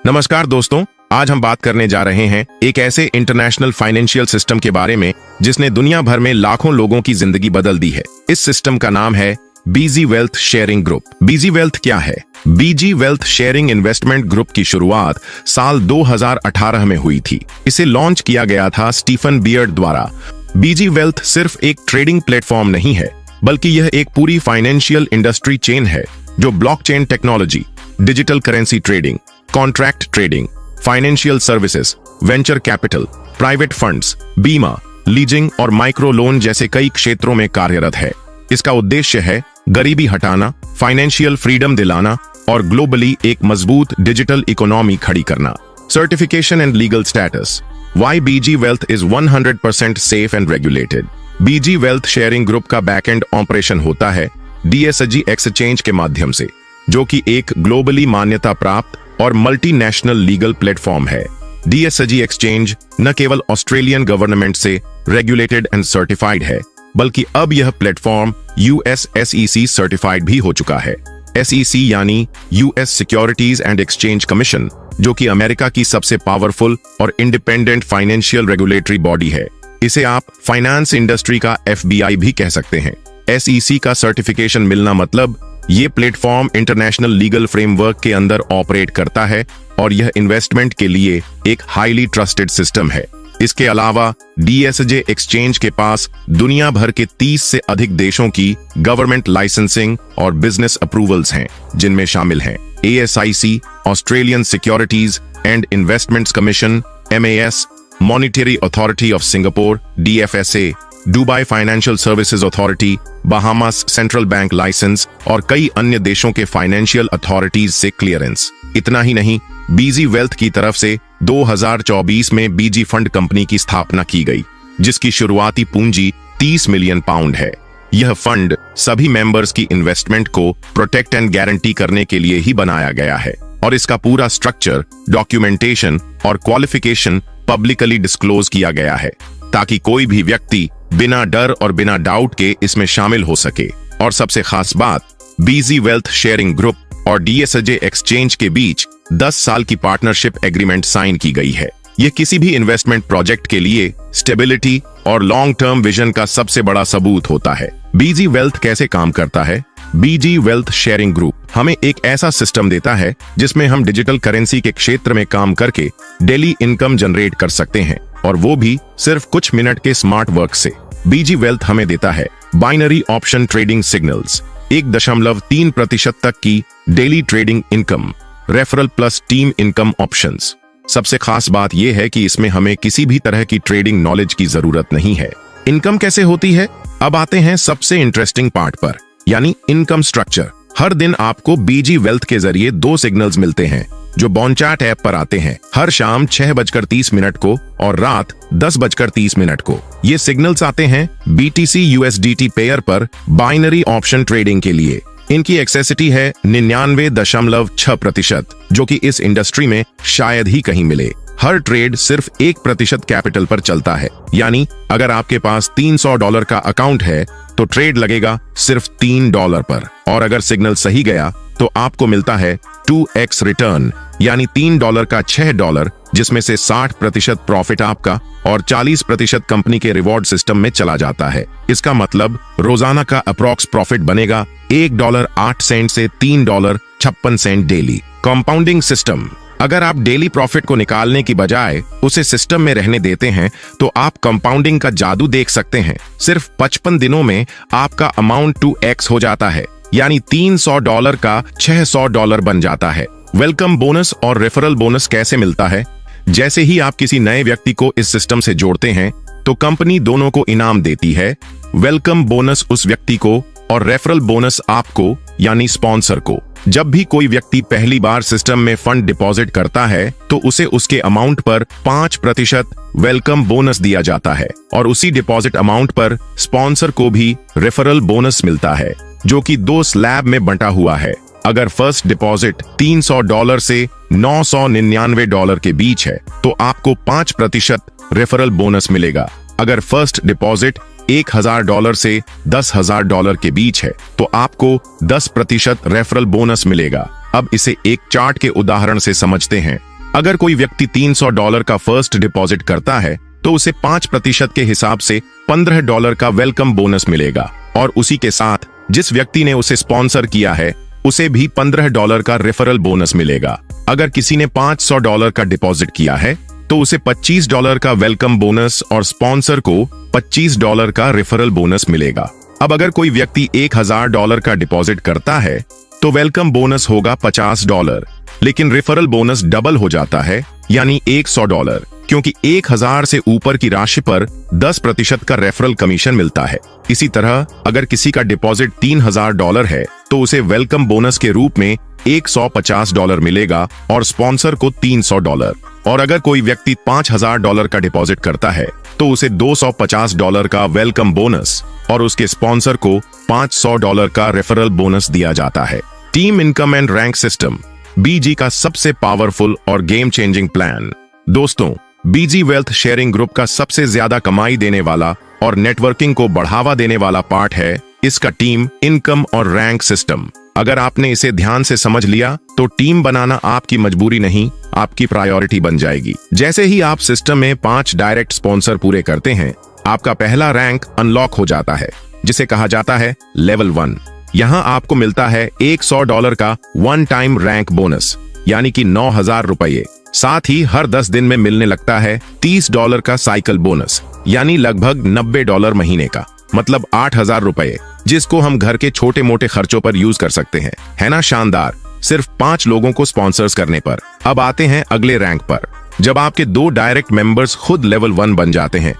नमस्कार दोस्तों, आज हम बात करने जा रहे हैं एक ऐसे इंटरनेशनल फाइनेंशियल सिस्टम के बारे में जिसने दुनिया भर में लाखों लोगों की जिंदगी बदल दी है। इस सिस्टम का नाम है बीजी वेल्थ शेयरिंग ग्रुप। बीजी वेल्थ क्या है? बीजी वेल्थ शेयरिंग इन्वेस्टमेंट ग्रुप की शुरुआत साल 2018 में हुई थी। इसे लॉन्च किया गया था स्टीफन बियर्ड द्वारा। बीजी वेल्थ सिर्फ एक ट्रेडिंग प्लेटफॉर्म नहीं है, बल्कि यह एक पूरी फाइनेंशियल इंडस्ट्री चेन है जो blockchain technology, digital currency trading, contract trading, financial services, venture capital, private funds, बीमा, लीजिंग और माइक्रो लोन जैसे कई क्षेत्रों में कार्यरत है। इसका उद्देश्य है गरीबी हटाना, फाइनेंशियल फ्रीडम दिलाना और ग्लोबली एक मजबूत डिजिटल इकोनॉमी खड़ी करना। Certification and legal status. Why BG Wealth is 100% safe and regulated? BG Wealth sharing group का बैकएंड ऑपरेशन होता है DSG एक्सचेंज के माध्यम से, जो कि एक ग्लोबली मान्यता प्राप्त और मल्टीनेशनल लीगल प्लेटफॉर्म है। DSG एक्सचेंज न केवल ऑस्ट्रेलियन गवर्नमेंट से रेगुलेटेड एंड सर्टिफाइड है, बल्कि अब यह प्लेटफॉर्म US SEC सर्टिफाइड भी हो चुका है। SEC यानी US securities and exchange commission, जो कि अमेरिका की सबसे पावरफुल और इंडिपेंडेंट फाइनेंशियल रेगुलेटरी बॉडी है। इसे आप फाइनेंस इंडस्ट्री का FBI भी कह सकते हैं। SEC का सर्टिफिकेशन मिलना मतलब ये प्लेटफॉर्म इंटरनेशनल लीगल फ्रेमवर्क के अंदर ऑपरेट करता है और यह इन्वेस्टमेंट के लिए एक हाईली ट्रस्टेड सिस्टम है। इसके अलावा DSG एक्सचेंज के पास दुनिया भर के 30 से अधिक देशों की गवर्नमेंट लाइसेंसिंग और बिजनेस अप्रूवल्स हैं, जिनमें शामिल हैं ASIC, Australian securities and investments commission, MAS, monetary authority of Singapore, DFSA, Dubai financial services authority, Bahamas central bank license और कई अन्य देशों के फाइनेंशियल अथॉरिटीज से क्लियरेंस। इतना ही नहीं, बीजी वेल्थ की तरफ से 2024 में बीजी फंड कंपनी की स्थापना की गई, जिसकी शुरुआती पूंजी 30 मिलियन पाउंड है। यह फंड सभी मेंबर्स की इन्वेस्टमेंट को प्रोटेक्ट एंड गारंटी करने के लिए ही बनाया गया है और इसका पूरा स्ट्रक्चर, डॉक्यूमेंटेशन और क्वालिफिकेशन पब्लिकली डिस्क्लोज किया गया है, ताकि कोई भी व्यक्ति बिना डर और बिना डाउट के इसमें शामिल हो सके। और सबसे खास बात, बीजी वेल्थ शेयरिंग ग्रुप और DSG एक्सचेंज के बीच 10 साल की पार्टनरशिप एग्रीमेंट साइन की गई है। यह किसी भी इन्वेस्टमेंट प्रोजेक्ट के लिए स्टेबिलिटी और लॉन्ग टर्म विजन का सबसे बड़ा सबूत होता है। बीजी वेल्थ कैसे काम करता है? बीजी वेल्थ शेयरिंग ग्रुप हमें एक ऐसा सिस्टम देता है जिसमें हम डिजिटल करेंसी के क्षेत्र में काम करके डेली इनकम जनरेट कर सकते हैं, और वो भी सिर्फ कुछ मिनट के स्मार्ट वर्क से। बीजी वेल्थ हमें देता है बाइनरी ऑप्शन ट्रेडिंग सिग्नल्स, 1.3% तक की daily trading income, referral plus team income options. सबसे खास बात यह है कि इसमें हमें किसी भी तरह की ट्रेडिंग नॉलेज की जरूरत नहीं है। इनकम कैसे होती है? अब आते हैं सबसे इंटरेस्टिंग पार्ट पर, यानी इनकम स्ट्रक्चर। हर दिन आपको बीजी वेल्थ के जरिए 2 सिग्नल्स मिलते हैं जो बॉन्चार्ट ऐप पर आते हैं, हर शाम 6:30 को और रात 10:30 को। ये सिग्नल्स आते हैं BTC USDT पेयर पर बाइनरी ऑप्शन ट्रेडिंग के लिए। इनकी एक्सेसिटी है 99.6%, जो कि इस इंडस्ट्री में शायद ही कहीं मिले। हर ट्रेड सिर्फ 1% कैपिटल पर चलता है, यानी अगर आपके पास $300 का अकाउंट है तो ट्रेड लगेगा सिर्फ $3 पर, और अगर सिग्नल सही गया तो आपको मिलता है 2x रिटर्न, यानी $3 का $6, जिसमें से 60% प्रॉफिट आपका और 40% कंपनी के रिवॉर्ड सिस्टम में चला जाता है। इसका मतलब रोजाना का अप्रॉक्स प्रॉफिट बनेगा $1.08 से $3.56 डेली। Compounding system. अगर आप डेली प्रॉफिट को निकालने की बजाय उसे सिस्टम में रहने देते हैं तो आप कंपाउंडिंग का जादू देख सकते हैं। सिर्फ 55 दिनों में आपका अमाउंट 2x हो जाता है, यानी $300 का $600 बन जाता है। वेलकम बोनस और रेफरल बोनस कैसे मिलता है? जैसे ही आप किसी नए व्यक्ति को इस सिस्टम से जोड़ते हैं तो कंपनी दोनों को इनाम देती है। वेलकम बोनस उस व्यक्ति को और रेफरल बोनस आपको, यानी स्पॉन्सर को। जब भी कोई व्यक्ति पहली बार सिस्टम में फंड डिपॉजिट करता है तो उसे उसके अमाउंट पर 5% वेलकम बोनस दिया जाता है, और उसी डिपॉजिट अमाउंट पर स्पॉन्सर को भी रेफरल बोनस मिलता है, जो कि 2 स्लैब में बंटा हुआ है। अगर फर्स्ट डिपॉजिट $300 से $999 के बीच है तो आपको 5% रेफरल बोनस मिलेगा। अगर फर्स्ट डिपॉजिट $1000 से $10,000 के बीच है तो आपको 10% रेफरल बोनस मिलेगा। अब इसे एक चार्ट के उदाहरण से समझते हैं। अगर कोई व्यक्ति $300 का फर्स्ट डिपॉजिट करता है तो उसे 5% के हिसाब से $15 का वेलकम बोनस मिलेगा, और उसी के साथ जिस व्यक्ति ने उसे स्पॉन्सर किया है उसे भी $15 का रेफरल बोनस मिलेगा। अगर किसी ने $500 का डिपॉजिट किया है तो उसे $25 का वेलकम बोनस और स्पॉन्सर को $25 का रेफरल बोनस मिलेगा। अब अगर कोई व्यक्ति $1000 का डिपॉजिट करता है तो वेलकम बोनस होगा $50, लेकिन रेफरल बोनस डबल हो जाता है, यानी $100, क्योंकि 1000 से ऊपर की राशि पर 10% का रेफरल कमीशन मिलता है। इसी तरह अगर किसी का डिपॉजिट $3000 है तो उसे वेलकम बोनस के रूप में $150 मिलेगा और स्पॉन्सर को $300, और अगर कोई व्यक्ति $5000 का डिपॉजिट करता है तो उसे $250 का वेलकम बोनस और उसके स्पॉन्सर को $500 का रेफरल बोनस दिया जाता है। Team income and rank system BG का सबसे पावरफुल और गेम चेंजिंग प्लान। दोस्तों, बीजी वेल्थ शेयरिंग ग्रुप का सबसे ज्यादा कमाई देने वाला और नेटवर्किंग को बढ़ावा देने वाला पार्ट है इसका टीम इनकम और रैंक सिस्टम। अगर आपने इसे ध्यान से समझ लिया तो टीम बनाना आपकी मजबूरी नहीं, आपकी प्रायोरिटी बन जाएगी। जैसे ही आप सिस्टम में 5 डायरेक्ट स्पॉन्सर पूरे करते हैं, आपका पहला रैंक अनलॉक हो जाता है, जिसे कहा जाता है लेवल 1। यहाँ आपको मिलता है $100 का वन टाइम रैंक बोनस, यानी कि $9000। साथ ही हर 10 दिन में मिलने लगता है $30 का साइकिल बोनस, यानी लगभग $90 महीने का, मतलब $8000, जिसको हम घर के छोटे मोटे खर्चों पर यूज कर सकते हैं। है ना शानदार? सिर्फ 5 लोगों को स्पॉन्सर्स करने पर। अब आते हैं अगले रैंक पर। जब आपके 2 डायरेक्ट मेंबर्स खुद लेवल 1 बन जाते हैं